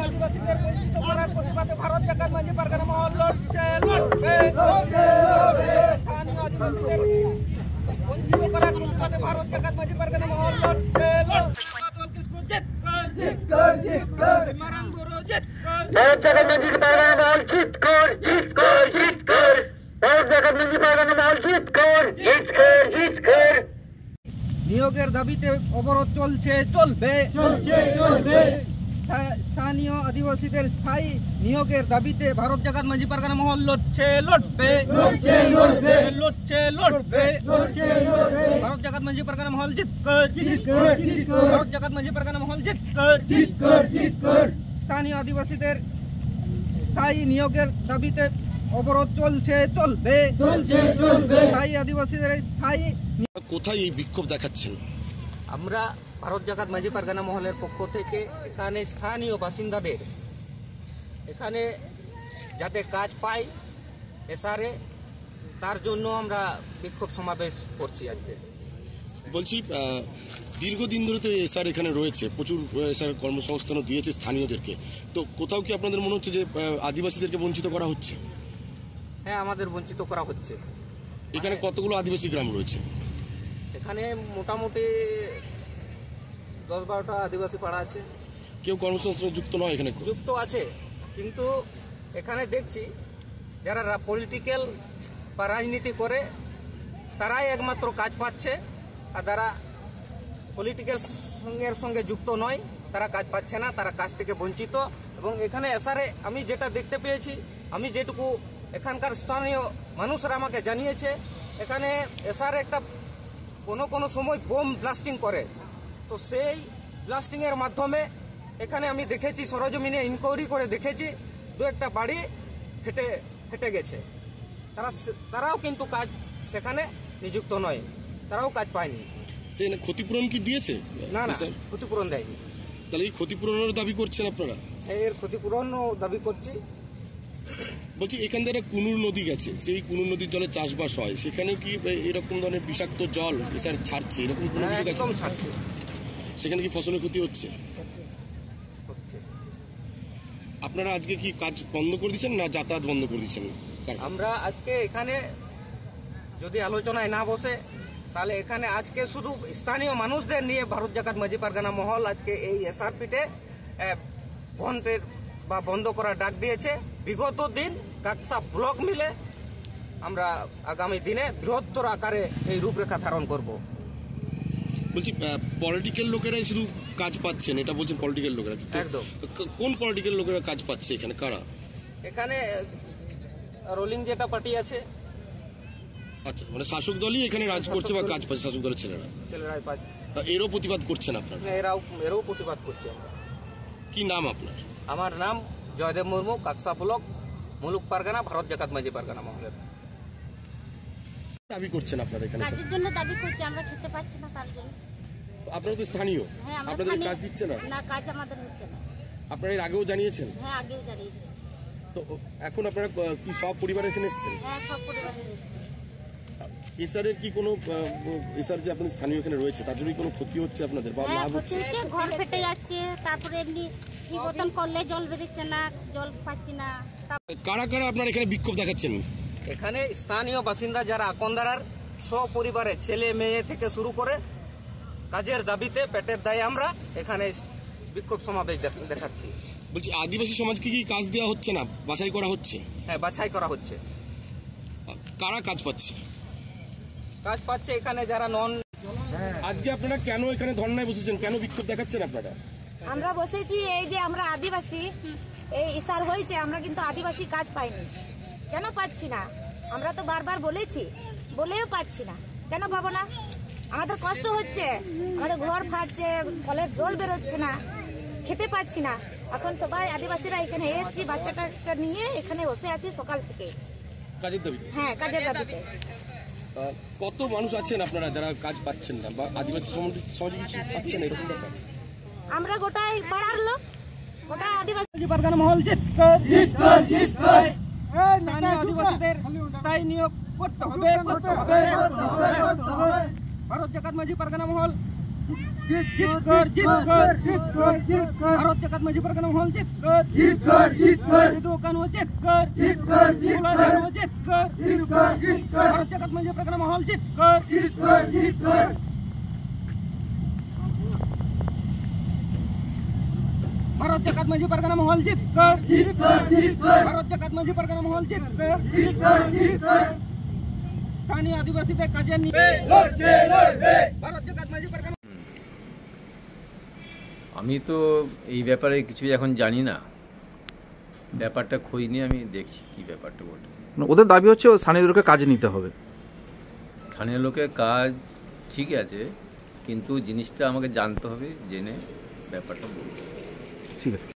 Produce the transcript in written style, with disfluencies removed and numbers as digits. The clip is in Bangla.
আদিবাসীদের বঞ্চিত করার প্রতিবাদে ভারত জাকাত মাঝি পারগানা মহল লড়ছে, লড়বে। স্থানীয় আদিবাসীদের বঞ্চিত করার প্রতিবাদে ভারত জাকাত মাঝি পারগানা মহল লড়ছে, লড়বে। ভারত জাকাত মাঝি পারগানা মহল জিত কর, জিত কর, জিত কর। ভারত জাকাত মাঝি পারগানা মহল জিত কর, জিত কর, জিত কর। নিয়োগের দাবিতে অবরোধ চলছে, চলবে, চলছে, চলবে। স্থানীয় আদিবাসীদের স্থায়ী নিয়োগের দাবিতে ভারত জাকাত মাঝি পারগানা মহল লড়ছে, লড়বে, লড়ছে, লড়বে, লড়ছে, লড়বে, লড়ছে, লড়বে। ভারত জাকাত মাঝি পারগানা মহল জিত কর, জিত কর, জিত কর। ভারত জাকাত মাঝি পারগানা মহল জিত কর, জিত কর, জিত কর। স্থানীয় আদিবাসীদের স্থায়ী নিয়োগের দাবিতে অবরোধ চলছে, চলবে, চলছে, চলবে। স্থায়ী আদিবাসীদের স্থায়ী। কোথায় এই বিক্ষোভ দেখাচ্ছেন? আমরা ভারত জাকাত মাঝি পারগানা মহলের পক্ষ থেকে এখানে স্থানীয় বাসিন্দাদের এখানে যাতে কাজ পায় এসআরে, তার জন্য আমরা বিক্ষোভ সমাবেশ করছি আজকে। বলছি দীর্ঘদিন ধরে তো এসআর এখানে রয়েছে, প্রচুর এসআর কর্মসংস্থানও দিয়েছে স্থানীয়দেরকে, তো কোথাও কি আপনাদের মনে হচ্ছে যে আদিবাসীদেরকে বঞ্চিত করা হচ্ছে? হ্যাঁ, আমাদের বঞ্চিত করা হচ্ছে। এখানে কতগুলো আদিবাসী গ্রাম রয়েছে? এখানে মোটামুটি 10-12টা আদিবাসী পাড়া আছে। কেউ কর্মসংস্থানে যুক্ত নয়? এখানে যুক্ত আছে, কিন্তু এখানে দেখছি যারা পলিটিক্যাল বা রাজনীতি করে তারাই একমাত্র কাজ পাচ্ছে, আর যারা পলিটিক্যাল সঙ্গে যুক্ত নয় তারা কাজ পাচ্ছে না, তারা কাজ থেকে বঞ্চিত। এবং এখানে এসআরে আমি যেটা দেখতে পেয়েছি, আমি যেটুকু এখানকার স্থানীয় মানুষরা আমাকে জানিয়েছে, এখানে এসআর একটা কোনো সময় বোম ব্লাস্টিং করে, তো সেই ব্লাস্টিংয়ের মাধ্যমে এখানে আমি দেখেছি, সরজমিনে ইনকোয়ারি করে দেখেছি, 2-1টা বাড়ি ফেটে গেছে। তারাও কিন্তু কাজ সেখানে নিযুক্ত নয়, তারাও কাজ পায়নি। সে ক্ষতিপূরণ কি দিয়েছে? না, না, ক্ষতিপূরণ দেয়নি। তাহলে এই ক্ষতিপূরণের দাবি করছেন আপনারা? হ্যাঁ, এর ক্ষতিপূরণও দাবি করছি। বলছি এখান থেকে কুনুর নদী গেছে, সেই কুনুর নদীর জলে চাষবাস হয়, সেখানেও কি এরকম ধরনের বিষাক্ত জল এসআর ছাড়ছে? এরকম কোনো কিছু একদম ছাড়ছে। সেখানে কি ফসলের ক্ষতি হচ্ছে? আপনারা আজকে কি কাজ বন্ধ করে দিচ্ছেন না যাতায়াত বন্ধ করে দিচ্ছেন? আমরা আজকে এখানে যদি আলোচনায় না বসে, তাহলে এখানে আজকে শুধু স্থানীয় মানুষদের নিয়ে ভারত জাকাত মাঝি পারগানা মহল আজকে এই এসআরপিতে বন্ধ করার ডাক দিয়েছে। বিগত দিন কাকসা ব্লক মিলে আমরা আগামী দিনে বৃহত্তর আকারে এই রূপরেখা ধারণ করব। বলছি পলিটিক্যাল লোকেরাই শুধু কাজ পাচ্ছেন, এটা বলছেন পলিটিক্যাল লোকেরা? একদম। কোন পলিটিক্যাল লোকেরা কাজ পাচ্ছে এখানে? কারা? এখানে রোলিং যেটা পার্টি আছে। আচ্ছা, মানে শাসক দলই এখানে রাজ করছে বা কাজ পাচ্ছে শাসক দলের ছেলেরাই পাচ্ছে। এরও প্রতিবাদ করছেন আপনারা? এরও প্রতিবাদ করছি আমরা। কি নাম আপনার? আমার নাম জয়দেব মুর্মু, কাকসা ব্লক, মুলুক পারগানা, ভারত জাকাত মাঝি পারগানা মহলের। দাবি করছেন আপনারা এখানে? কাজের জন্য দাবি করছি, আমরা খেতে পাচ্ছি না তার জন্য। আপনারা তো স্থানীয়, আপনাদের কাজ দিচ্ছে না? না, কাজ আমাদের হচ্ছে না। আপনারা এর আগেও জানিয়েছেন? হ্যাঁ, আগেও জানিয়েছি। তো এখন আপনারা কি সব পরিবার এখানে এসেছেন? হ্যাঁ, সব পরিবার এসেছে। এসআরের কি কোনো এসআর যে আপনাদের স্থানীয় এখানে রয়েছে তার জন্য কোনো ক্ষতি হচ্ছে আপনাদের বা লাভ হচ্ছে? ঘর ফেটে যাচ্ছে, তারপরে এমনি কি বোতল করলে জল বেরোচ্ছে না, জল পাচ্ছি না। কারা কারা আপনারা এখানে বিক্ষোভ দেখাচ্ছেন? এখানে স্থানীয় বাসিন্দা যারা আকন্দারার সপরিবারে ছেলে মেয়ে থেকে শুরু করে কাজের দাবিতে পেটের দায়ে আমরা এখানে বিক্ষোভ সমাবেশ দেখাচ্ছি। বলছি আদিবাসী সমাজকে কি কাজ দেওয়া হচ্ছে না, বাছাই করা হচ্ছে? হ্যাঁ, বাছাই করা হচ্ছে। কারা কাজ পাচ্ছে? কাজ পাচ্ছে এখানে যারা নন। আজকে আপনারা কেন এখানে ধর্নায় বসেছেন, কেন বিক্ষোভ দেখাচ্ছেন আপনারা? আমরা বসেছি এই যে আমরা আদিবাসী, এই ইসার হয়েছে, আমরা কিন্তু আদিবাসী কাজ পাইনি। কেন পাচ্ছি না? আমরা তো বারবার বলেছি, বলেও পাচ্ছি না। কেন পাবো না? আমাদের কষ্ট হচ্ছে, আমাদের ঘর ফাটছে, কলের জল বেরোচ্ছে না, খেতে পাচ্ছি না। এখন সবাই আদিবাসীরা এখানে এসেছি, বাচ্চা টাচ্চা নিয়ে এখানে বসে আছি সকাল থেকে কাজের দাবিতে। হ্যাঁ, কাজের দাবিতে। কত মানুষ আছেন আপনারা যারা কাজ পাচ্ছেন না বা আদিবাসী সমাজে কিছু পাচ্ছেন এরকম ব্যাপার? আমরা গোটাই পাড়ার লোক, গোটা আদিবাসী পারগানা মহল জিত কর, জিত কর, জিত কর। স্থানীয় আদিবাসীদের স্থায়ী নিয়োগ করতে হবে, করতে হবে, করতে হবে। ভারত জাকাত মাঝি পারগানা মহল ভারত জাকাত মঞ্জি পারগানা মহল জিত কর সিধু কানু জিত কর কানু জিত কর ভারত জাকাত মঞ্জি পারগানা মহল জিত কর ভারত জাকাত মঞ্জি পারগানা মহল জিত কর ভারত জাকাত মঞ্জি পারগানা মহল জিত কর স্থানীয় আদিবাসীদের কাজে নিয়ে ভারত জাকাত মঞ্জি পারগানা। আমি তো এই ব্যাপারে কিছু এখন জানি না, ব্যাপারটা খোঁজ নিয়ে আমি দেখছি কি ব্যাপারটা বলতে। ওদের দাবি হচ্ছে স্থানীয়দেরকে কাজে নিতে হবে। স্থানীয় লোকের কাজ ঠিক আছে, কিন্তু জিনিসটা আমাকে জানতে হবে, জেনে ব্যাপারটা বলতে হবে। ঠিক আছে।